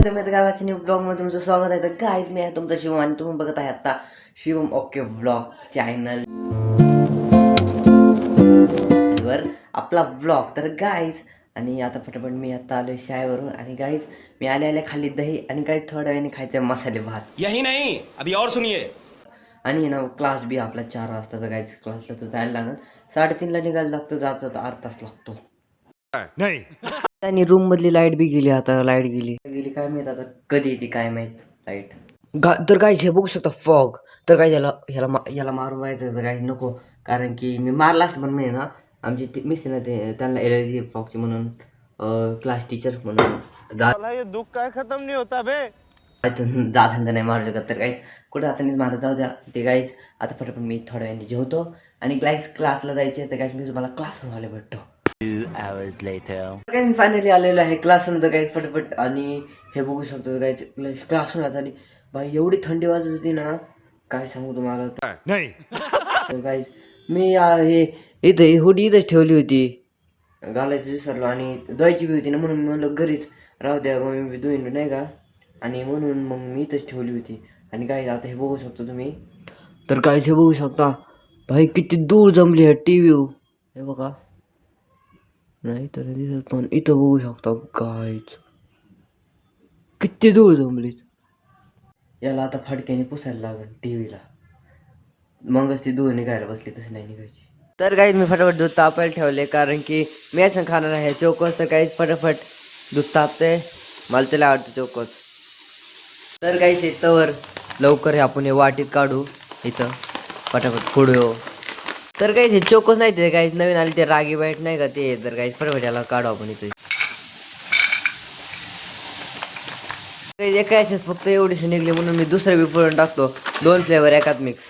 गावाच्या new blog मध्ये तुमचं स्वागत आहे. तर गाईज मी आहे तुमचा शिवम आणि तुम्ही बघत आहे आता शिवम ओके ब्लॉग चॅनल वर आपला ब्लॉग. तर गाईज आणि आता फटाफट मी आता आलोय शाळेवरून आणि गाईज मी आले खाली दही आणि गाईज थोड्या वेळाने खायचं मसाले भात. यही नहीं अभी और सुनिए. आणि ना क्लास बी आपला 4 वाजता. तर गाईज क्लासला तर जायला लागेल 3:30ला निघायला लागतं. जायचं तर अर्धा तास लागतो. नहीं आणि रूम मधली लाईट बी गेली. आता लाईट गेली काय माहित आता कधी येते काय माहित लाईट. तर काय हे बघू शकता फॉग. तर काय याला मारून व्हायचं तर काही नको, कारण की मी मारलाच पण नाही ना. आमची मिस आहे ना ते त्यांना एलर्जी फॉगची म्हणून क्लास टीचर म्हणून ये दुख काय खत्म नहीं होता बे. जात नाही मारू शकत. तर काहीच कुठं आता नाही मारत, जाऊ द्या ते काहीच. आता फटाफट मी थोड्या वेळाने जेवतो आणि क्लासला जायचे. तर काहीच मी तुम्हाला क्लासहून आले भेटतो. 2 hours later. काय मी फायनली आलेलो आहे क्लासनंतर काहीच फटाफट. आणि हे बघू शकतो काहीच क्लासहून आता. आणि भाई एवढी थंडी वाजत होती ना, काय सांगू तुम्हाला. नहीं तर काहीच मी हे इथे हुडी इथंच ठेवली होती, घालायचं विसरलो. आणि धुवायची बी होती ना, म्हणून मी म्हणलं घरीच राहू द्या मग मी धुईन नाही का. आणि म्हणून मग मी इथंच ठेवली होती. आणि काय आता हे बघू शकतो तुम्ही. तर काहीच हे बघू शकता भाई किती दूर जमली आहे TV. हे बघा नाही तर दिसत, पण इथं बघू शकता गाईच किती दूर जमलीत. याला आता फडक्याने पुसायला लागेल TVला, मगच ती दूर निघायला बसली, तशी नाही निघायची. तर काहीच मी फटाफट दूध तापायला ठेवले, कारण की मी असं खाणार आहे चोकोस. तर काहीच फटाफट दूध तापते, मला त्याला आवडतं चोकोस. तर काहीच इथंवर लवकर हे आपण हे वाटीत काढू, इथं फटाफट फोडू. तर काहीच हे चोकोस नाही ते काहीच नवीन आले ते रागी बाईट नाही का ते. तर काहीच फटाफट याला काढू आपण इथे. एका याच्यात फक्त एवढीशी निघली म्हणून मी दुसरं बी फोडून टाकतो. 2 फ्लेवर एकात मिक्स.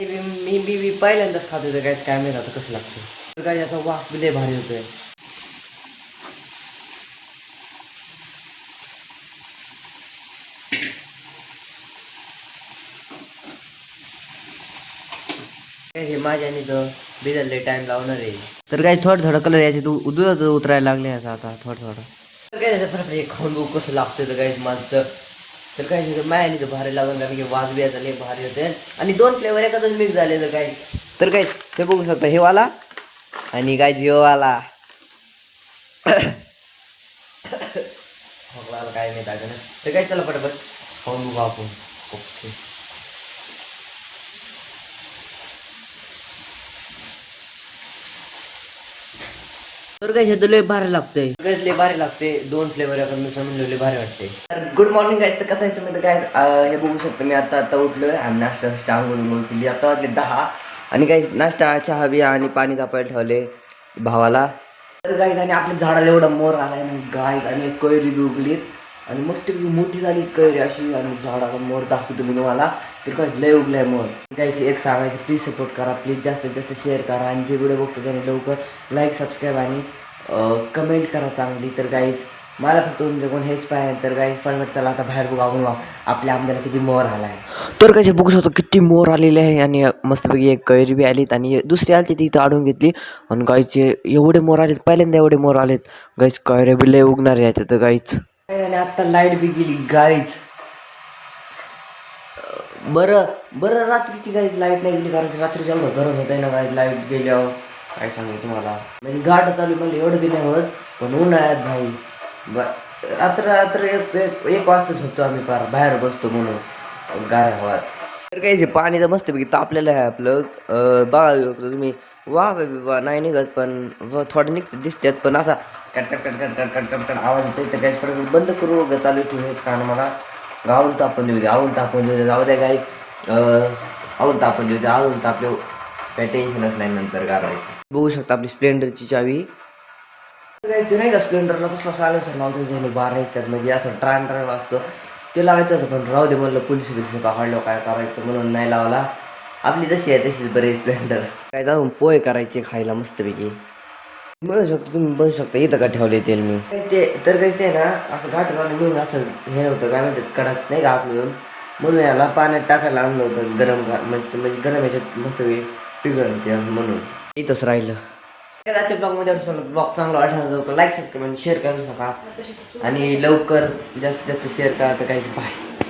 मी पहिल्यांदाच खातो. तर काय माहिती आता कसं लागतं. तर काय याचा वास बी लय भारी होतोय. हे माझ्याने तर भिजले टाइम लावणार आहे. तर काही थोडं कलर याचे दूधच उतरायला लागले आता थोडं. तर काय त्याचं फरक हे खाऊन बघू कसं लागतं. तर काही माझं तर काय मायाने तर भारी लागून, कारण की वाज बी याचा लय भारी होते. आणि 2 फ्लेवर एकातच मिक्स झाले. तर काय हे बघू शकता, हे वाला आणि काय जिओवाला. काय नाही टाकलं. तर काय चला पटापट खाऊन बघू आपण. ओके तर काय हे लय भारी लागतंय. लय भारी लागते. 2 फ्लेवर आपण मी समजले लय भारी वाटते. तर गुड मॉर्निंग काय. तर कसं आहे तुम्ही तर काय हे बघू शकता. मी आता उठलोय आणि नाश्ता आंघोळ केली. आता वाजले 10 आणि काही नाश्ता चहा बी आणि पाणी तापायला ठेवले भावाला. तर गाईज आणि आपल्या झाडाला एवढा मोर आलाय ना गाईज. आणि कैरी बी उगलीत आणि मस्त मोठी झाली कैरी अशी. आणि झाडाला मोर दाखवतो मी तुम्हाला. तर काय लय उगलाय मोर. गायची एक सांगायचं, प्लीज सपोर्ट करा, प्लीज जास्तीत जास्त शेअर करा. आणि जे व्हिडिओ बघतो त्याने लवकर लाईक सबस्क्राईब आणि कमेंट करा चांगली. तर गाईज मला फक्त तुमच्या कोण हेच पाहिजे. तर गाईज फटफट चला आता बाहेर बघू आपण आपल्या आंब्याला किती मोर आला आहे. तर कसे बघू शकतो किती मोर आलेले आहे. आणि मस्तपैकी एक कैरी बी आलीत आणि दुसरी आली ती इथं अडून घेतली. आणि गाईचे एवढे मोर आलेत, पहिल्यांदा एवढे मोर आलेत. गाईज कैऱ्या बी लय उगणार यायचं. तर गाईच आणि आता लाईट बी गेली गाईज. बरं रात्रीची गाईज लाईट नाही गेली, कारण की रात्रीची एवढं गरम होत आहे ना गाईज. लाईट गेल्यावर काय सांगू तुम्हाला. म्हणजे गाठ चालू म्हणजे एवढं बी नाही होत, पण उन्हाळ्यात भाई रात्र एक वाजता झोपतो आम्ही, पार बाहेर बसतो म्हणून गारा हवात. तर काही जे पाणी तर मस्तपैकी तापलेलं आहे आपलं. बघा तुम्ही वा वा नाही निघत, पण थोडं निघते दिसतात, पण असा कट आवाज येतो. तर काही फरक बंद करू चालू ठेवूच, कारण मला आवून तापून देऊ दे जाऊ द्या काही. आवून तापून देऊ दे, आवून तापले काही टेन्शनच नाही नंतर करायचं. बघू शकता आपली स्प्लेंडरची चावी. ते नाही का स्प्लेंडरला तसला सायलेन्सर लावतो त्याने 12 येतात, म्हणजे असं ट्रान वाजतो ते लावायचं होतं. पण राहू दे म्हणलं, पोलीस पकडलं काय करायचं म्हणून नाही लावला. आपली जशी आहे तशीच बरे स्प्लेंडर. काय जाऊन पोहे करायचे खायला मस्तपैकी. बघू शकतो तुम्ही, बघू शकता इथं का ठेवले तेल मी. ते तर काही ते ना असं घाट घालून म्हणून असं हे होतं काय म्हणतात कडक नाही का आपलं, म्हणून याला पाण्यात टाकायला आणलं होतं गरम म्हणजे गरम ह्याच्यात मस्त पिघळते म्हणून. इथंच राहिलं. आजच्या ब्लॉगमध्ये मला ब्लॉग चांगला वाटला लाईक सबस्क्राईब आणि शेअर करू नका आणि लवकर जास्तीत जास्त शेअर करा तर काही बाय.